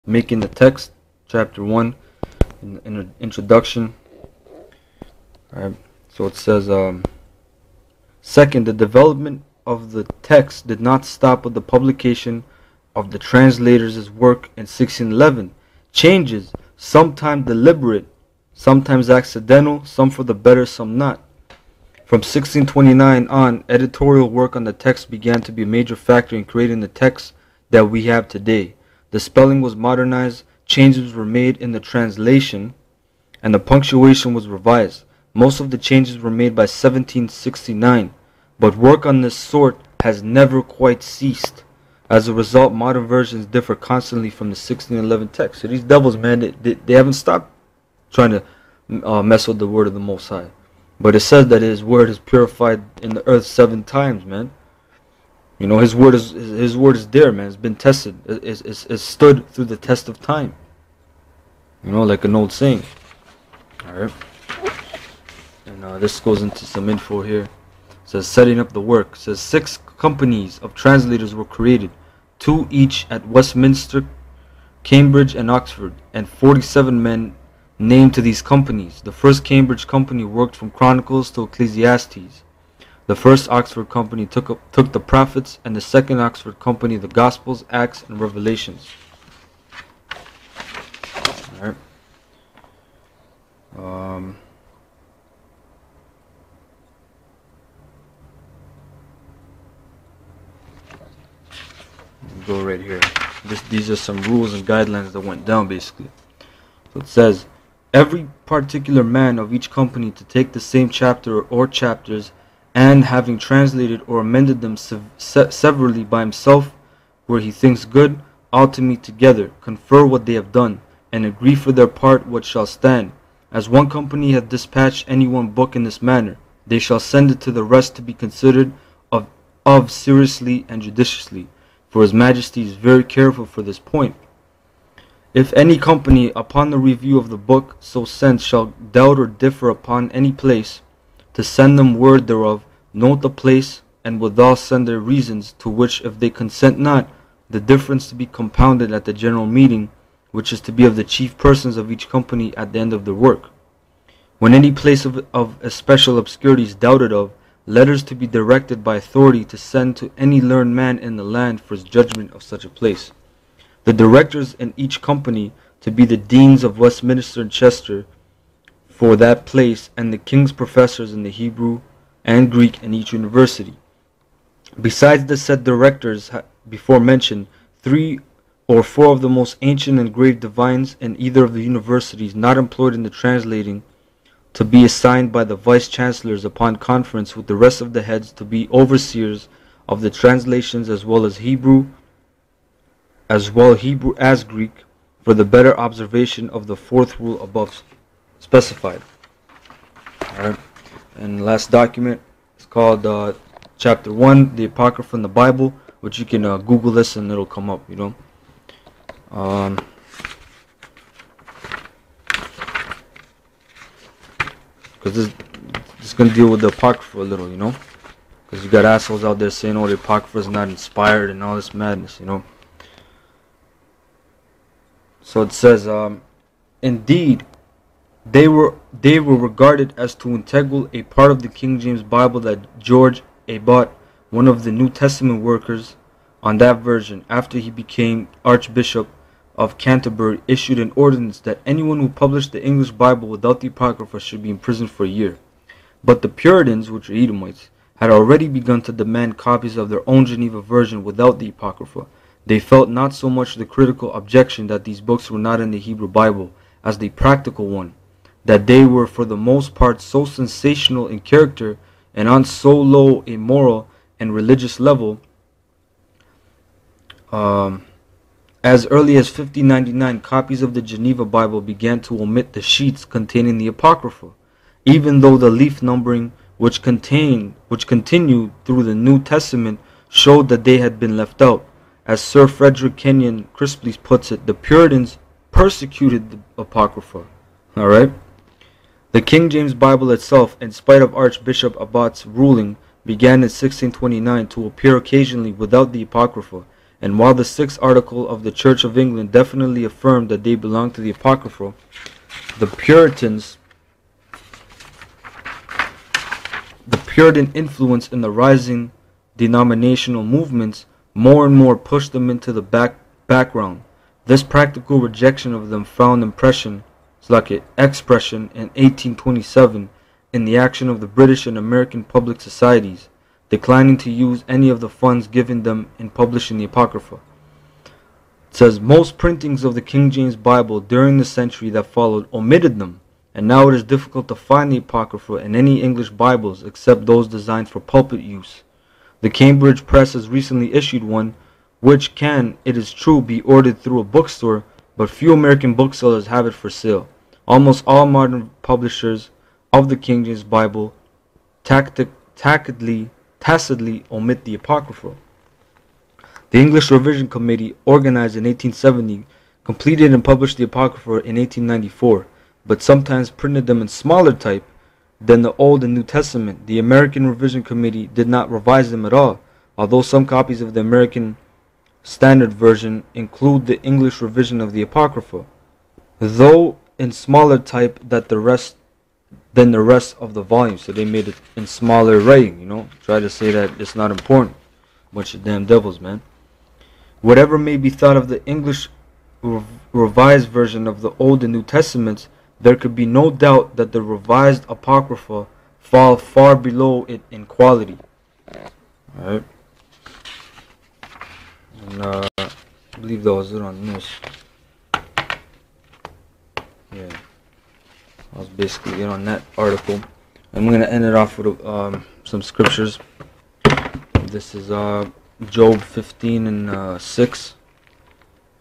Making the Text, Chapter 1, in an introduction. Alright, so it says, second, the development of the text did not stop with the publication of the translator's work in 1611. Changes, sometimes deliberate, sometimes accidental, some for the better, some not. From 1629 on, editorial work on the text began to be a major factor in creating the text that we have today. The spelling was modernized, changes were made in the translation, and the punctuation was revised. Most of the changes were made by 1769, but work on this sort has never quite ceased. As a result, modern versions differ constantly from the 1611 text. So these devils, man, they haven't stopped trying to mess with the word of the Most High. But it says that His word is purified in the earth 7 times, man. You know, His word is there, man. It's been tested. It's stood through the test of time. You know, like an old saying. All right. And this goes into some info here. It says setting up the work. It says 6 companies of translators were created, 2 each at Westminster, Cambridge, and Oxford, and 47 men named to these companies. The first Cambridge company worked from Chronicles to Ecclesiastes. The first Oxford company took the prophets, and the second Oxford company the Gospels, Acts, and Revelations. All right. Go right here. These are some rules and guidelines that went down, basically. So it says, every particular man of each company to take the same chapter or chapters, and having translated or amended them severally by himself where he thinks good, ought to meet together, confer what they have done, and agree for their part what shall stand. As one company hath dispatched any one book in this manner, they shall send it to the rest to be considered of seriously and judiciously, for His Majesty is very careful for this point. If any company, upon the review of the book so sent, shall doubt or differ upon any place, to send them word thereof, note the place, and withal send their reasons, to which if they consent not, the difference to be compounded at the general meeting, which is to be of the chief persons of each company at the end of the work. When any place of especial obscurity is doubted of, letters to be directed by authority to send to any learned man in the land for his judgment of such a place. The directors in each company to be the deans of Westminster and Chester for that place, and the king's professors in the Hebrew and Greek in each university. Besides the said directors before mentioned, 3 or 4 of the most ancient and grave divines in either of the universities not employed in the translating, to be assigned by the vice-chancellors upon conference with the rest of the heads to be overseers of the translations as well Hebrew as Greek, for the better observation of the 4th rule above specified. Alright, and the last document is called Chapter 1, the Apocrypha in the Bible, which you can Google this and it'll come up, you know. Because this is going to deal with the Apocrypha a little, you know. Because you got assholes out there saying, oh, the Apocrypha is not inspired and all this madness, you know. So it says, indeed, they were regarded as too integral a part of the King James Bible that George Abbot, one of the New Testament workers on that version, after he became Archbishop of Canterbury, issued an ordinance that anyone who published the English Bible without the Apocrypha should be imprisoned for a year. But the Puritans, which are Edomites, had already begun to demand copies of their own Geneva version without the Apocrypha. They felt not so much the critical objection that these books were not in the Hebrew Bible as the practical one, that they were for the most part so sensational in character and on so low a moral and religious level. As early as 1599, copies of the Geneva Bible began to omit the sheets containing the Apocrypha, even though the leaf numbering which continued through the New Testament showed that they had been left out. As Sir Frederick Kenyon crisply puts it, the Puritans persecuted the Apocrypha. Alright? The King James Bible itself, in spite of Archbishop Abbot's ruling, began in 1629 to appear occasionally without the Apocrypha, And while the 6th article of the Church of England definitely affirmed that they belonged to the Apocrypha, the Puritan influence in the rising denominational movements more and more pushed them into the background. This practical rejection of them found expression in 1827 in the action of the British and American public societies, declining to use any of the funds given them in publishing the Apocrypha. It says most printings of the King James Bible during the century that followed omitted them, and now it is difficult to find the Apocrypha in any English Bibles except those designed for pulpit use. The Cambridge Press has recently issued one, which can, it is true, be ordered through a bookstore, but few American booksellers have it for sale. Almost all modern publishers of the King James Bible tacitly omit the Apocrypha. The English Revision Committee, organized in 1870, completed and published the Apocrypha in 1894, but sometimes printed them in smaller type than the Old and New Testament. The American Revision Committee did not revise them at all, although some copies of the American Standard Version include the English revision of the Apocrypha, though in smaller type than the rest of the volume. So they made it in smaller writing, try to say that it's not important. Bunch of damn devils, man. Whatever may be thought of the English revised version of the Old and New Testaments, there could be no doubt that the revised Apocrypha fall far below it in quality. Alright. And I believe that was it on this. Yeah. That was basically it on that article. I'm going to end it off with some scriptures. This is Job 15 and 6.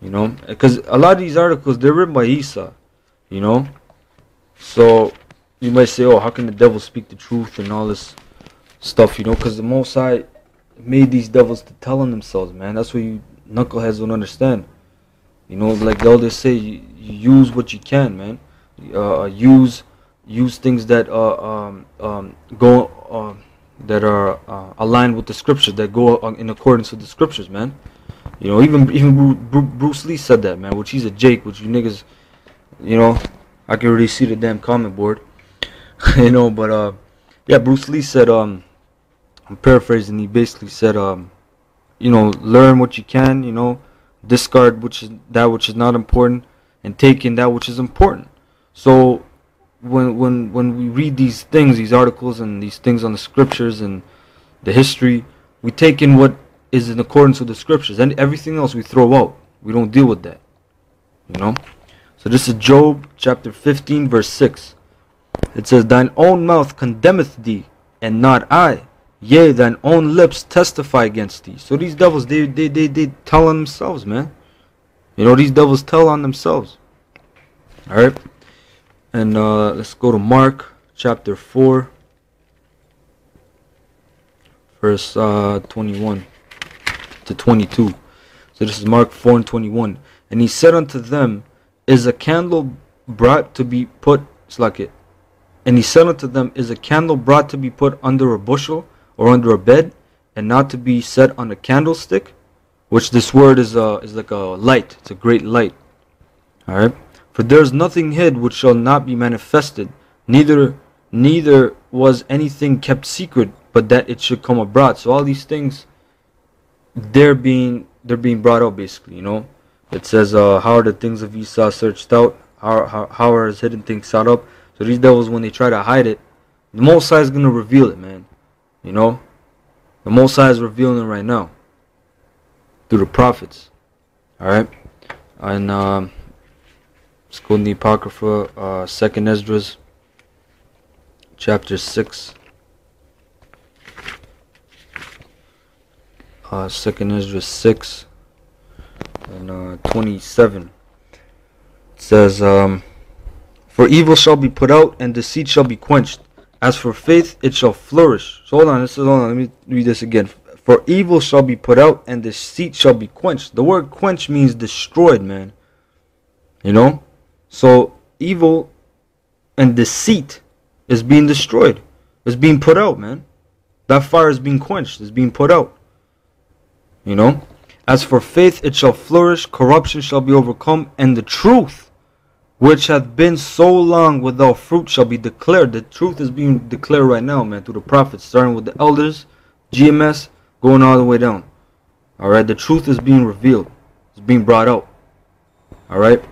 Because a lot of these articles, they're written by Esau. So you might say, oh, how can the devil speak the truth and all this stuff, because the Most High made these devils to tell on themselves, man. That's what you knuckleheads don't understand. Like the elders say, you use what you can, man. Use things that that are aligned with the scriptures, that go in accordance with the scriptures, man. Even Bruce Lee said that, man. Which he's a Jake, which you niggas, I can already see the damn comment board. But yeah, Bruce Lee said, I'm paraphrasing, he basically said, learn what you can, discard which is not important, and take in that which is important. So when we read these things, these articles and these things on the scriptures and the history, we take in what is in accordance with the scriptures, and everything else we throw out. We don't deal with that. So this is Job chapter 15 verse 6. It says, thine own mouth condemneth thee, and not I. Yea, thine own lips testify against thee. So these devils, they tell on themselves, man. These devils tell on themselves. Alright. And let's go to Mark chapter 4 verse 21 to 22. So this is Mark 4 and 21. And he said unto them, is a candle brought to be put, and he said unto them, is a candle brought to be put under a bushel or under a bed, and not to be set on a candlestick? Which this word is like a light. It's a great light. Alright. For there is nothing hid which shall not be manifested, neither was anything kept secret, but that it should come abroad. So all these things, they're being brought out, basically. It says, how are the things of Esau searched out? How are his hidden things sought up? So these devils, when they try to hide it, the Most High is going to reveal it, man. The Most High is revealing it right now through the prophets. Alright? And let's go in the Apocrypha, 2nd Esdras, chapter 6. 2nd Esdras 6 and 27. It says, for evil shall be put out, and deceit shall be quenched. As for faith, it shall flourish. So hold on, let me read this again. For evil shall be put out, and deceit shall be quenched. The word quench means destroyed, man. So evil and deceit is being destroyed. It's being put out, man. That fire is being quenched. It's being put out. As for faith, it shall flourish, corruption shall be overcome, and the truth, which hath been so long without fruit, shall be declared. The truth is being declared right now, man, through the prophets, starting with the elders, GMS, going all the way down. Alright, the truth is being revealed. It's being brought out. Alright,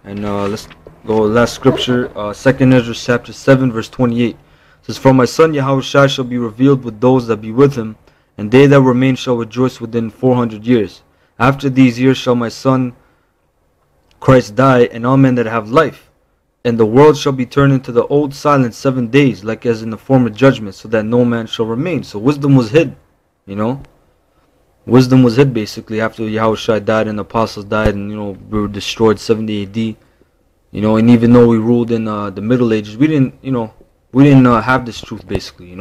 and let's go last scripture, 2nd Ezra chapter 7, verse 28. It says, For my son Yahushua shall be revealed with those that be with him, and they that remain shall rejoice within 400 years. After these years shall my son Christ die, and all men that have life. And the world shall be turned into the old silence 7 days, like as in the former judgment, so that no man shall remain. So wisdom was hid, you know. Wisdom was hid basically after Yahushua died and the apostles died, and we were destroyed 70 AD. And even though we ruled in the Middle Ages, we didn't have this truth basically.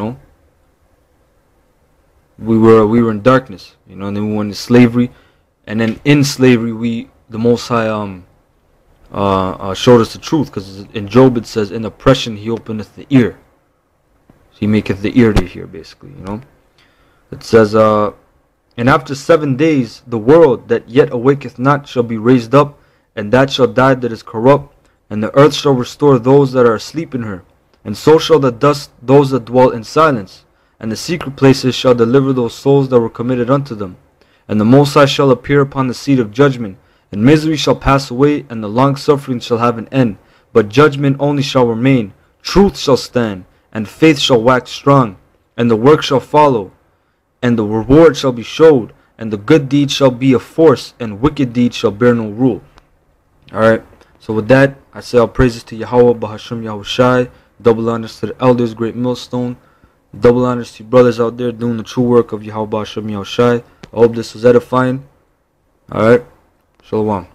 We were in darkness, and then we went into slavery, and then in slavery the Most High showed us the truth, because in Job it says, in oppression he openeth the ear, so he maketh the ear to hear basically. It says, and after 7 days the world that yet awaketh not shall be raised up, and that shall die that is corrupt, and the earth shall restore those that are asleep in her, and so shall the dust those that dwell in silence, and the secret places shall deliver those souls that were committed unto them. And the Most High shall appear upon the seat of judgment, and misery shall pass away, and the long suffering shall have an end, but judgment only shall remain. Truth shall stand, and faith shall wax strong, and the work shall follow, and the reward shall be showed, and the good deed shall be a force, and wicked deeds shall bear no rule. Alright, so with that, I say all praises to Yahweh, Bahasham Yahushai, double honors to the elders, great millstone, double honors to you brothers out there doing the true work of Yahweh, Bahasham Yahushai. I hope this was edifying. Alright, Shalom.